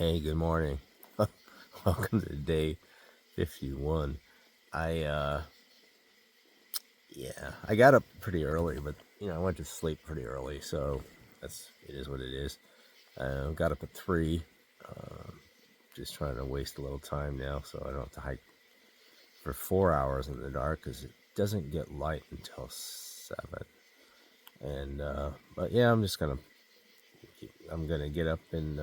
Hey, good morning. Welcome to day 51. I I got up pretty early, but I went to sleep pretty early, so it is what it is. Got up at 3. Just trying to waste a little time now, so I don't have to hike for 4 hours in the dark because it doesn't get light until 7. And but yeah, I'm gonna get up and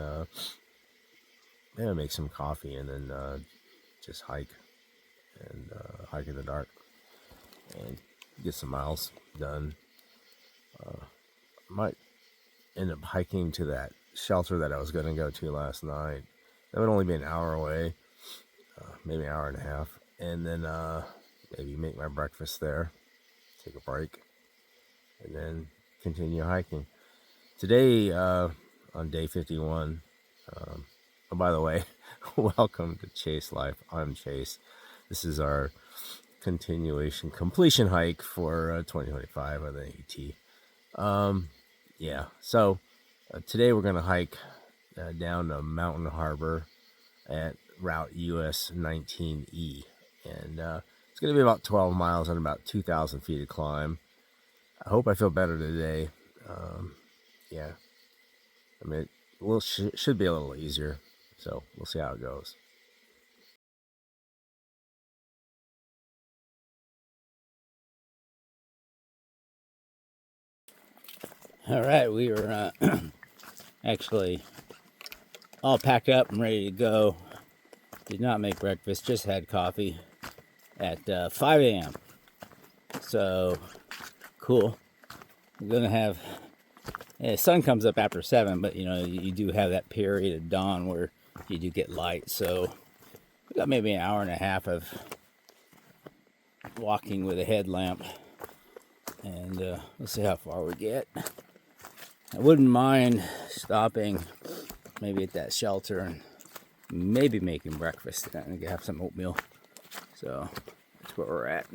make some coffee and then just hike in the dark and get some miles done. Might end up hiking to that shelter that I was going to go to last night. That would only be an hour away, maybe an hour and a half, and then maybe make my breakfast there, take a break, and then continue hiking. Today, on day 51, oh, by the way, welcome to Chase Life. I'm Chase. This is our completion hike for 2025 on the AT. So today we're going to hike down to Mountain Harbour at Route US 19E. And it's going to be about 12 miles and about 2,000 feet of climb. I hope I feel better today. It should be a little easier. So we'll see how it goes. All right, we were actually all packed up and ready to go. Did not make breakfast, just had coffee at 5 a.m. So, cool. We're going to have, the sun comes up after 7, but you do have that period of dawn where you do get light. So, we got maybe an hour and a half of walking with a headlamp. And let's see how far we get. I wouldn't mind stopping maybe at that shelter and maybe making breakfast and have some oatmeal. So that's where we're at.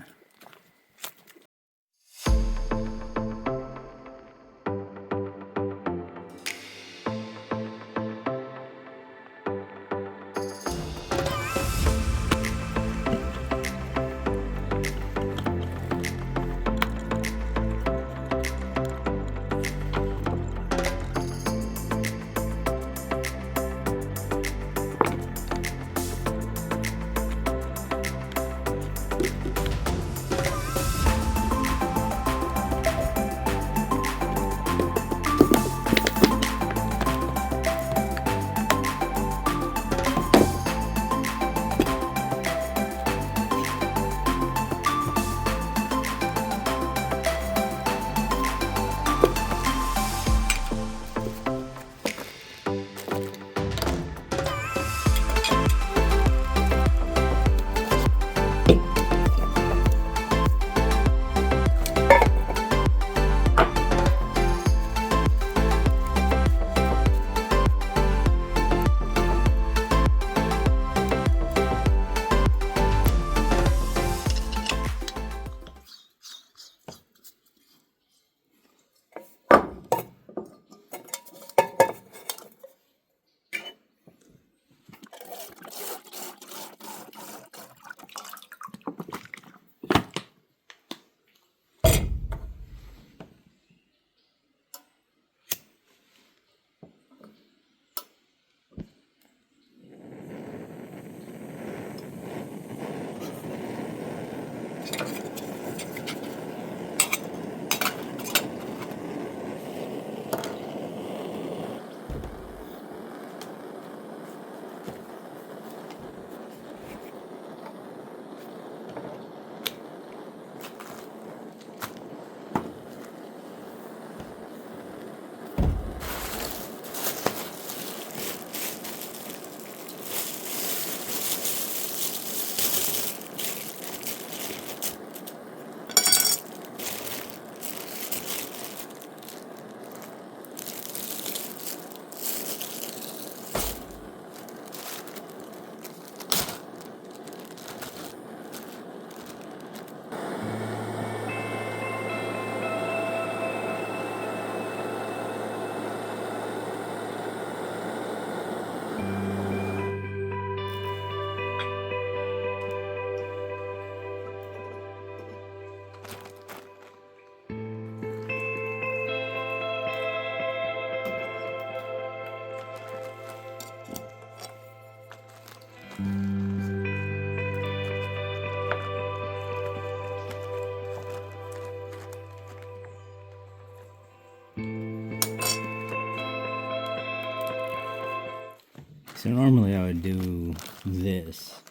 So normally I would do this,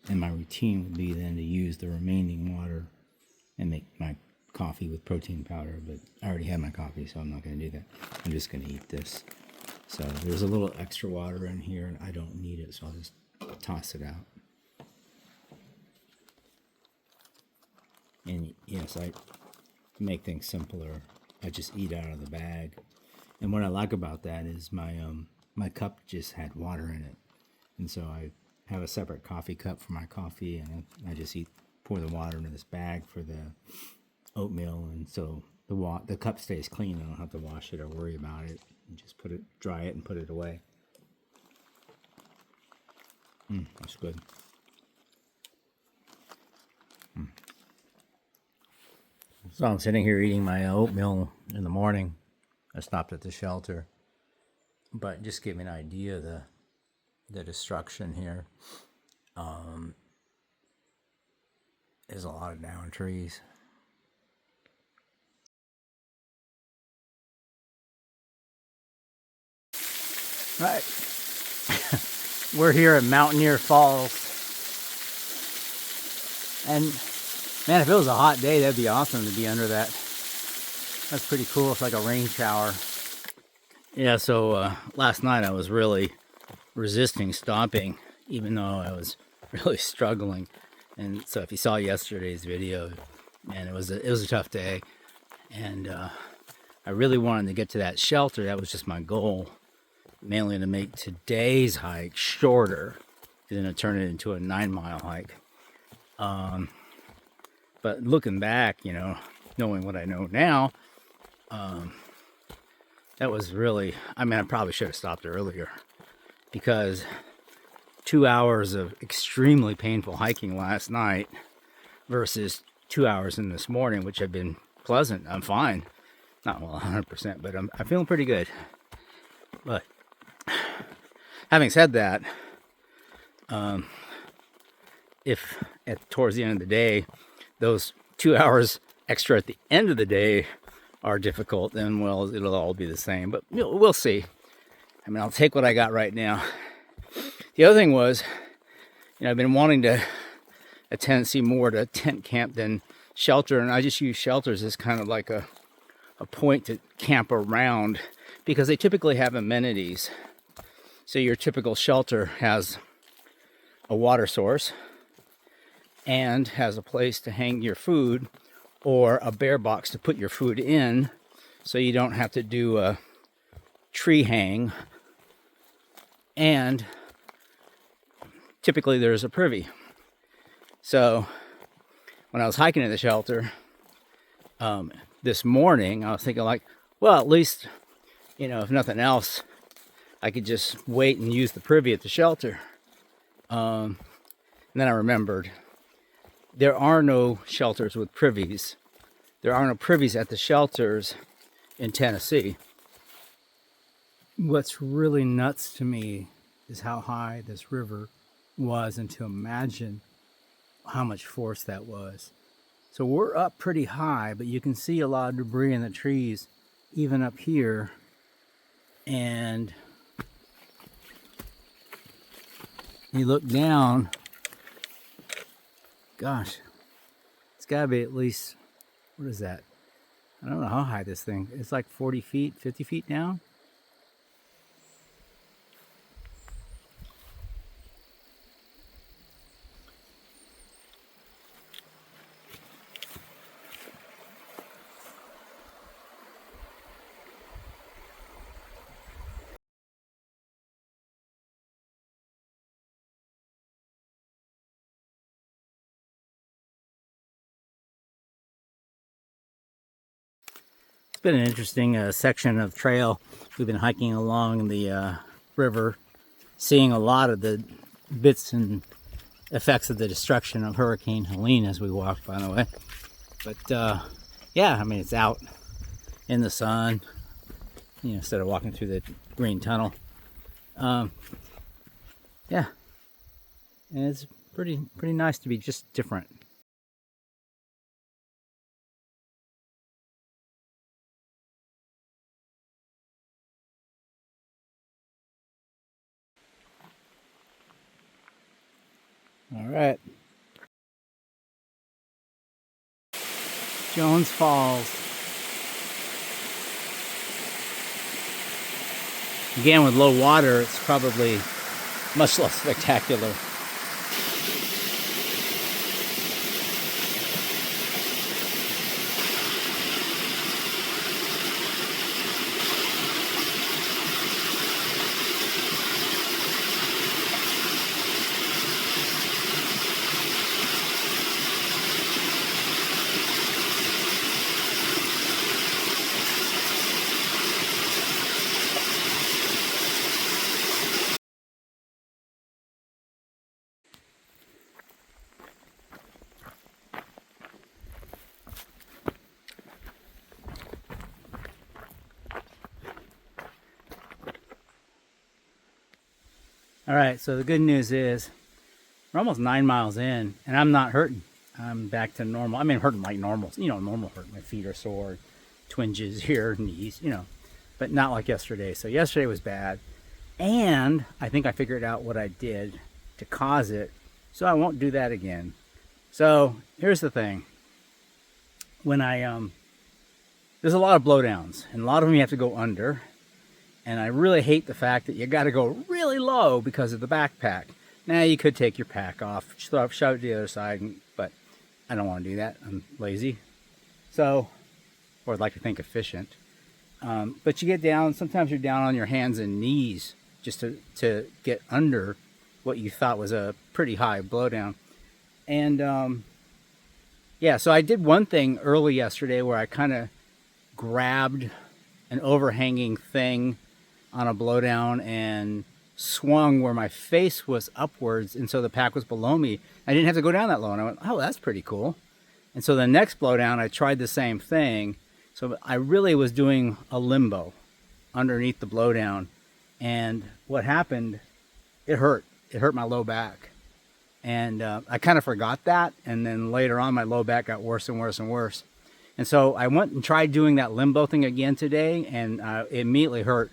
and my routine would be then to use the remaining water and make my coffee with protein powder, but I already had my coffee, so I'm not going to do that. I'm just going to eat this. So there's a little extra water in here, and I don't need it, so I'll just toss it out. And yes, I make things simpler. I just eat out of the bag. And what I like about that is my cup just had water in it, and so I have a separate coffee cup for my coffee, and I just pour the water into this bag for the oatmeal, and so the cup stays clean. I don't have to wash it or worry about it. And just dry it, and put it away. That's good. So I'm sitting here eating my oatmeal in the morning. I stopped at the shelter, but just give me an idea of the destruction here. There's a lot of downed trees. Right. We're here at Mountaineer Falls. And man, if it was a hot day, that'd be awesome to be under that. That's pretty cool. It's like a rain shower. Yeah, so last night I was really resisting stopping, even though I was really struggling. And so if you saw yesterday's video, man, it was a tough day. And I really wanted to get to that shelter. That was just my goal, mainly to make today's hike shorter, and then to turn it into a 9-mile hike. But looking back, knowing what I know now, that was really, I probably should have stopped earlier, because 2 hours of extremely painful hiking last night versus 2 hours in this morning, which have been pleasant. I'm fine. Not 100%, but I'm feeling pretty good. But having said that, if towards the end of the day, those 2 hours extra at the end of the day are difficult, then well, it'll all be the same. But we'll see. I'll take what I got right now. The other thing was, I've been wanting to a tendency more to tent camp than shelter, and I just use shelters as kind of like a point to camp around, because they typically have amenities. So your typical shelter has a water source and has a place to hang your food, or a bear box to put your food in, so you don't have to do a tree hang. And typically there's a privy. So when I was hiking in the shelter this morning, I was thinking well, at least, if nothing else, I could just wait and use the privy at the shelter. And then I remembered, there are no shelters with privies. There are no privies at the shelters in Tennessee. What's really nuts to me is how high this river was, and to imagine how much force that was. So we're up pretty high, but you can see a lot of debris in the trees, even up here. And you look down, gosh, it's gotta be at least, what is that? I don't know how high this thing, it's like 40 feet, 50 feet down. It's been an interesting section of trail. We've been hiking along the river, seeing a lot of the bits and effects of the destruction of Hurricane Helene as we walk, by the way. But yeah, it's out in the sun, instead of walking through the green tunnel. Yeah, and it's pretty nice to be just different. All right. Jones Falls. Again, with low water, it's probably much less spectacular. All right, so the good news is we're almost 9 miles in, and I'm not hurting. I'm back to normal. I mean, hurting like normal, normal hurt. My feet are sore, twinges here, knees, but not like yesterday. So yesterday was bad, and I think I figured out what I did to cause it, so I won't do that again. So here's the thing. When there's a lot of blowdowns, and a lot of them you have to go under. And I really hate the fact that you got to go really low because of the backpack. Now you could take your pack off, shove it to the other side, but I don't want to do that. I'm lazy. So, or I'd like to think efficient. But you get down, sometimes you're down on your hands and knees just to get under what you thought was a pretty high blowdown. And yeah, so I did one thing early yesterday where I kind of grabbed an overhanging thing on a blowdown and swung where my face was upwards, and so the pack was below me. I didn't have to go down that low, and I went, oh, that's pretty cool. And so the next blowdown, I tried the same thing. So I really was doing a limbo underneath the blowdown, and what happened, it hurt. It hurt my low back. And I kind of forgot that, and then later on, my low back got worse and worse and worse. And so I went and tried doing that limbo thing again today, and it immediately hurt.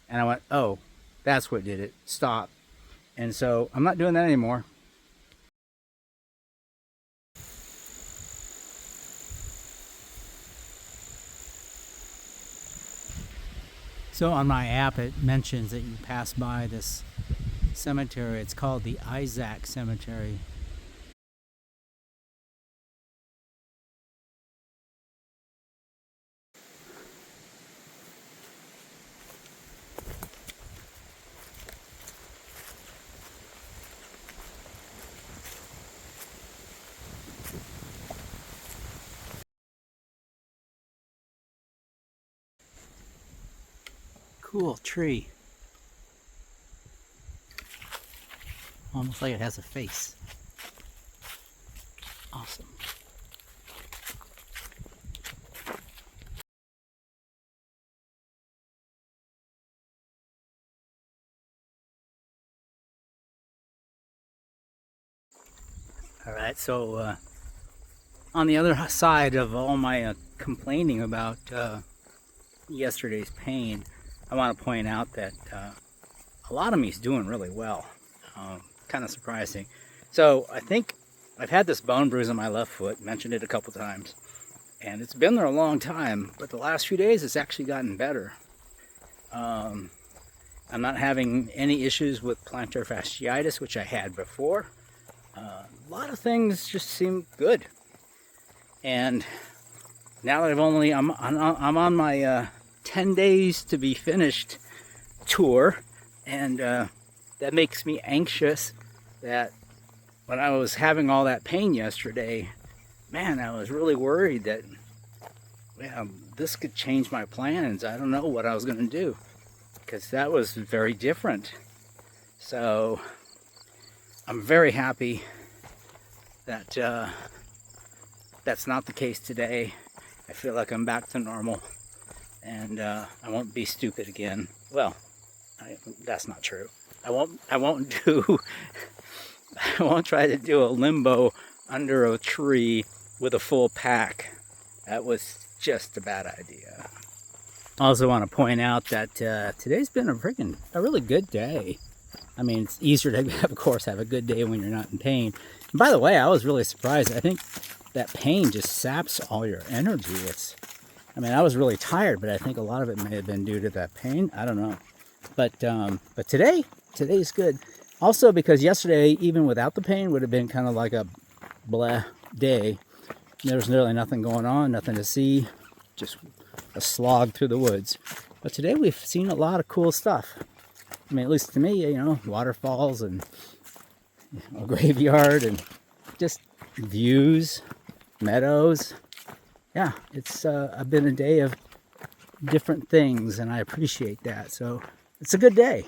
And I went, oh, that's what did it. Stop. And so I'm not doing that anymore. So on my app, it mentions that you pass by this cemetery. It's called the Isaac Cemetery. Cool tree. Almost like it has a face. Awesome. All right, so on the other side of all my complaining about yesterday's pain, I want to point out that a lot of me is doing really well. Kind of surprising. So I think I've had this bone bruise on my left foot, mentioned it a couple times, and it's been there a long time, but the last few days it's actually gotten better. I'm not having any issues with plantar fasciitis, which I had before. A lot of things just seem good. And now that I'm on my 10 days to be finished tour, and that makes me anxious that when I was having all that pain yesterday, man, I was really worried that, yeah, this could change my plans. I don't know what I was going to do, because that was very different. So I'm very happy that that's not the case today. I feel like I'm back to normal, and I won't be stupid again. Well, that's not true. I won't try to do a limbo under a tree with a full pack. That was just a bad idea. I also want to point out that today's been a really good day. I mean, it's easier to, of course, have a good day when you're not in pain. And by the way, I was really surprised. I think that pain just saps all your energy. I mean, I was really tired, but I think a lot of it may have been due to that pain. I don't know. But today's good. Also, because yesterday, even without the pain, would have been kind of like a blah day. There was really nothing going on, nothing to see, just a slog through the woods. But today we've seen a lot of cool stuff. I mean, at least to me, you know, waterfalls and a graveyard and just views, meadows. Yeah, it's been a day of different things, and I appreciate that. So it's a good day.